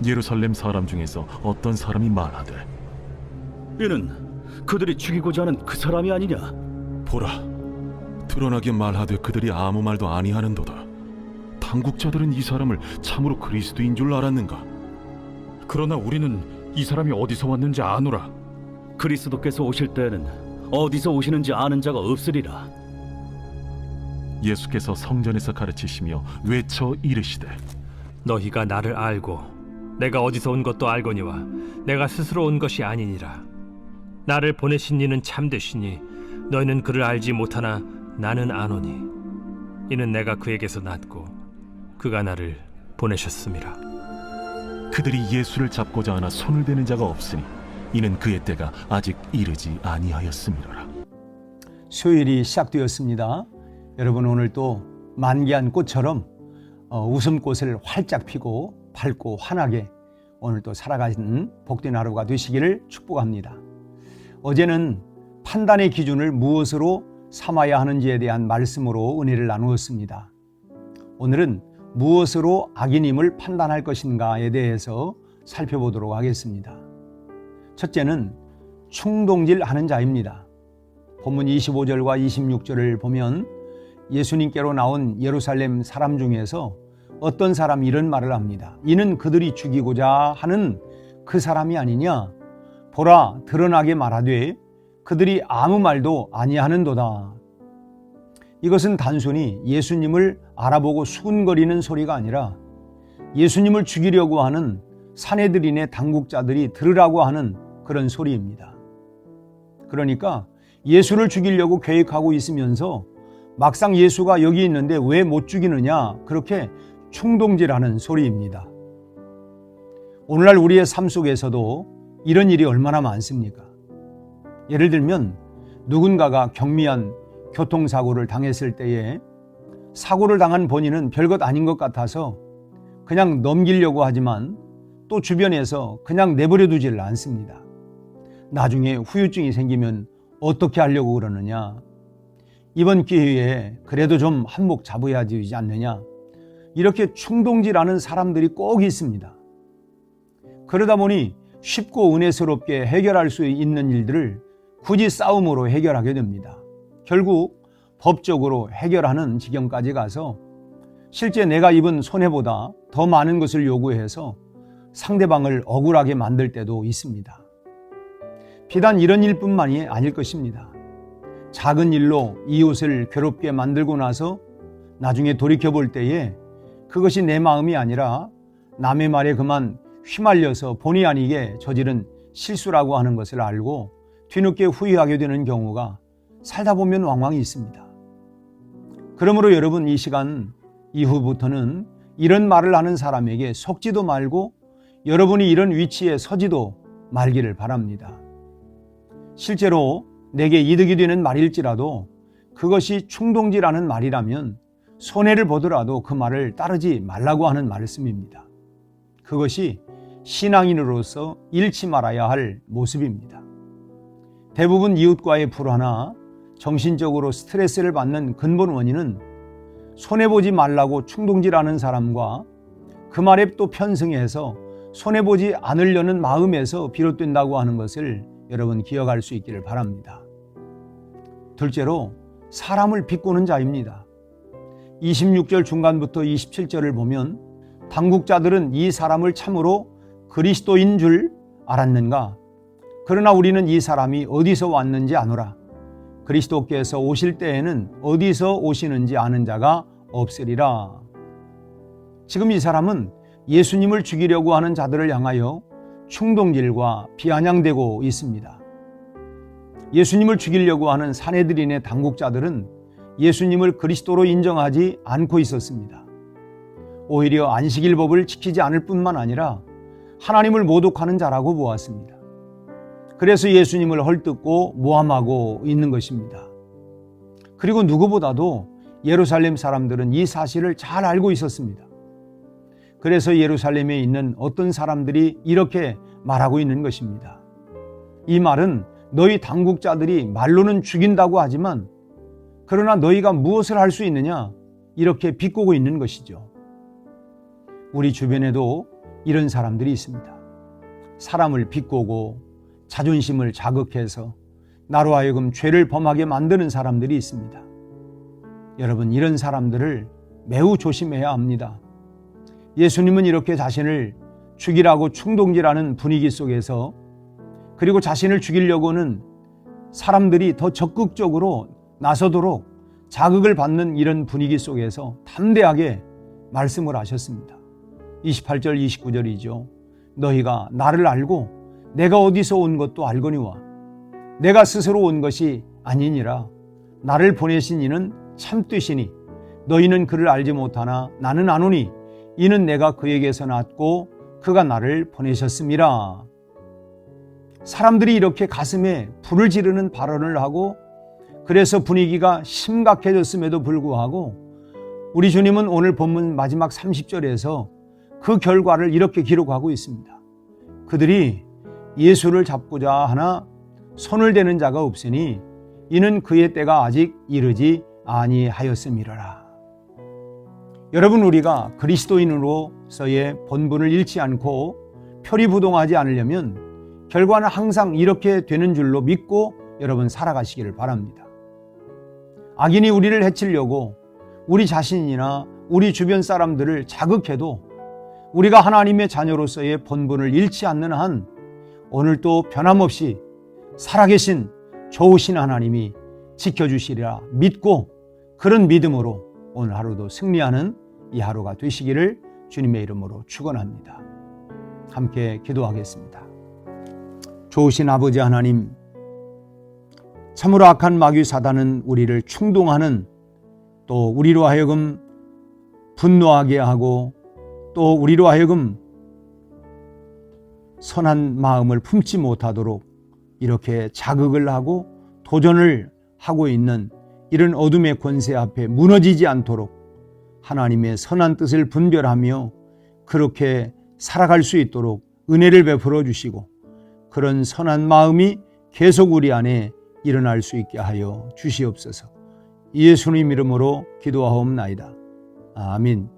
예루살렘 사람 중에서 어떤 사람이 말하되 이는 그들이 죽이고자 하는 그 사람이 아니냐? 보라, 드러나게 말하되 그들이 아무 말도 아니하는도다. 당국자들은 이 사람을 참으로 그리스도인 줄 알았는가? 그러나 우리는 이 사람이 어디서 왔는지 아노라. 그리스도께서 오실 때에는 어디서 오시는지 아는 자가 없으리라. 예수께서 성전에서 가르치시며 외쳐 이르시되 너희가 나를 알고 내가 어디서 온 것도 알거니와 내가 스스로 온 것이 아니니라. 나를 보내신 이는 참되시니 너희는 그를 알지 못하나 나는 아노니 이는 내가 그에게서 났고 그가 나를 보내셨음이라. 그들이 예수를 잡고자 하나 손을 대는 자가 없으니 이는 그의 때가 아직 이르지 아니하였음이로라. 수요일이 시작되었습니다. 여러분, 오늘 또 만개한 꽃처럼 웃음꽃을 활짝 피고 밝고 환하게 오늘 또 살아가는 복된 하루가 되시기를 축복합니다. 어제는 판단의 기준을 무엇으로 삼아야 하는지에 대한 말씀으로 은혜를 나누었습니다. 오늘은 무엇으로 악인임을 판단할 것인가에 대해서 살펴보도록 하겠습니다. 첫째는 충동질하는 자입니다. 본문 25절과 26절을 보면 예수님께로 나온 예루살렘 사람 중에서 어떤 사람이 이런 말을 합니다. 이는 그들이 죽이고자 하는 그 사람이 아니냐? 보라, 드러나게 말하되 그들이 아무 말도 아니하는도다. 이것은 단순히 예수님을 알아보고 수군거리는 소리가 아니라 예수님을 죽이려고 하는 산헤드린의 당국자들이 들으라고 하는 그런 소리입니다. 그러니까 예수를 죽이려고 계획하고 있으면서 막상 예수가 여기 있는데 왜 못 죽이느냐, 그렇게 충동질하는 소리입니다. 오늘날 우리의 삶 속에서도 이런 일이 얼마나 많습니까? 예를 들면 누군가가 경미한 교통사고를 당했을 때에 사고를 당한 본인은 별것 아닌 것 같아서 그냥 넘기려고 하지만 또 주변에서 그냥 내버려 두지를 않습니다. 나중에 후유증이 생기면 어떻게 하려고 그러느냐, 이번 기회에 그래도 좀 한몫 잡아야 되지 않느냐, 이렇게 충동질하는 사람들이 꼭 있습니다. 그러다 보니 쉽고 은혜스럽게 해결할 수 있는 일들을 굳이 싸움으로 해결하게 됩니다. 결국 법적으로 해결하는 지경까지 가서 실제 내가 입은 손해보다 더 많은 것을 요구해서 상대방을 억울하게 만들 때도 있습니다. 비단 이런 일뿐만이 아닐 것입니다. 작은 일로 이웃을 괴롭게 만들고 나서 나중에 돌이켜볼 때에 그것이 내 마음이 아니라 남의 말에 그만 휘말려서 본의 아니게 저지른 실수라고 하는 것을 알고 뒤늦게 후회하게 되는 경우가 살다 보면 왕왕 있습니다. 그러므로 여러분, 이 시간 이후부터는 이런 말을 하는 사람에게 속지도 말고 여러분이 이런 위치에 서지도 말기를 바랍니다. 실제로 내게 이득이 되는 말일지라도 그것이 충동질하는 말이라면 손해를 보더라도 그 말을 따르지 말라고 하는 말씀입니다. 그것이 신앙인으로서 잃지 말아야 할 모습입니다. 대부분 이웃과의 불화나 정신적으로 스트레스를 받는 근본 원인은 손해보지 말라고 충동질하는 사람과 그 말에 또 편승해서 손해보지 않으려는 마음에서 비롯된다고 하는 것을 여러분 기억할 수 있기를 바랍니다. 둘째로 사람을 비꼬는 자입니다. 26절 중간부터 27절을 보면 당국자들은 이 사람을 참으로 그리스도인 줄 알았는가? 그러나 우리는 이 사람이 어디서 왔는지 아노라. 그리스도께서 오실 때에는 어디서 오시는지 아는 자가 없으리라. 지금 이 사람은 예수님을 죽이려고 하는 자들을 향하여 충동질과 비아냥대고 있습니다. 예수님을 죽이려고 하는 산헤드린의 당국자들은 예수님을 그리스도로 인정하지 않고 있었습니다. 오히려 안식일법을 지키지 않을 뿐만 아니라 하나님을 모독하는 자라고 보았습니다. 그래서 예수님을 헐뜯고 모함하고 있는 것입니다. 그리고 누구보다도 예루살렘 사람들은 이 사실을 잘 알고 있었습니다. 그래서 예루살렘에 있는 어떤 사람들이 이렇게 말하고 있는 것입니다. 이 말은 너희 당국자들이 말로는 죽인다고 하지만 그러나 너희가 무엇을 할 수 있느냐, 이렇게 비꼬고 있는 것이죠. 우리 주변에도 이런 사람들이 있습니다. 사람을 비꼬고 자존심을 자극해서 나로 하여금 죄를 범하게 만드는 사람들이 있습니다. 여러분, 이런 사람들을 매우 조심해야 합니다. 예수님은 이렇게 자신을 죽이라고 충동질하는 분위기 속에서, 그리고 자신을 죽이려고는 사람들이 더 적극적으로 나서도록 자극을 받는 이런 분위기 속에서 담대하게 말씀을 하셨습니다. 28절 29절이죠. 너희가 나를 알고 내가 어디서 온 것도 알거니와 내가 스스로 온 것이 아니니라. 나를 보내신 이는 참되시니 너희는 그를 알지 못하나 나는 아노니 이는 내가 그에게서 났고 그가 나를 보내셨음이라. 사람들이 이렇게 가슴에 불을 지르는 발언을 하고, 그래서 분위기가 심각해졌음에도 불구하고 우리 주님은 오늘 본문 마지막 30절에서 그 결과를 이렇게 기록하고 있습니다. 그들이 예수를 잡고자 하나 손을 대는 자가 없으니 이는 그의 때가 아직 이르지 아니하였음이라. 여러분, 우리가 그리스도인으로서의 본분을 잃지 않고 표리부동하지 않으려면 결과는 항상 이렇게 되는 줄로 믿고 여러분 살아가시기를 바랍니다. 악인이 우리를 해치려고 우리 자신이나 우리 주변 사람들을 자극해도 우리가 하나님의 자녀로서의 본분을 잃지 않는 한 오늘도 변함없이 살아계신 좋으신 하나님이 지켜주시리라 믿고, 그런 믿음으로 오늘 하루도 승리하는 이 하루가 되시기를 주님의 이름으로 축원합니다. 함께 기도하겠습니다. 좋으신 아버지 하나님, 참으로 악한 마귀 사단은 우리를 충동하는, 또 우리로 하여금 분노하게 하고, 또 우리로 하여금 선한 마음을 품지 못하도록 이렇게 자극을 하고 도전을 하고 있는 이런 어둠의 권세 앞에 무너지지 않도록 하나님의 선한 뜻을 분별하며 그렇게 살아갈 수 있도록 은혜를 베풀어 주시고, 그런 선한 마음이 계속 우리 안에 일어날 수 있게 하여 주시옵소서. 예수님 이름으로 기도하옵나이다. 아멘.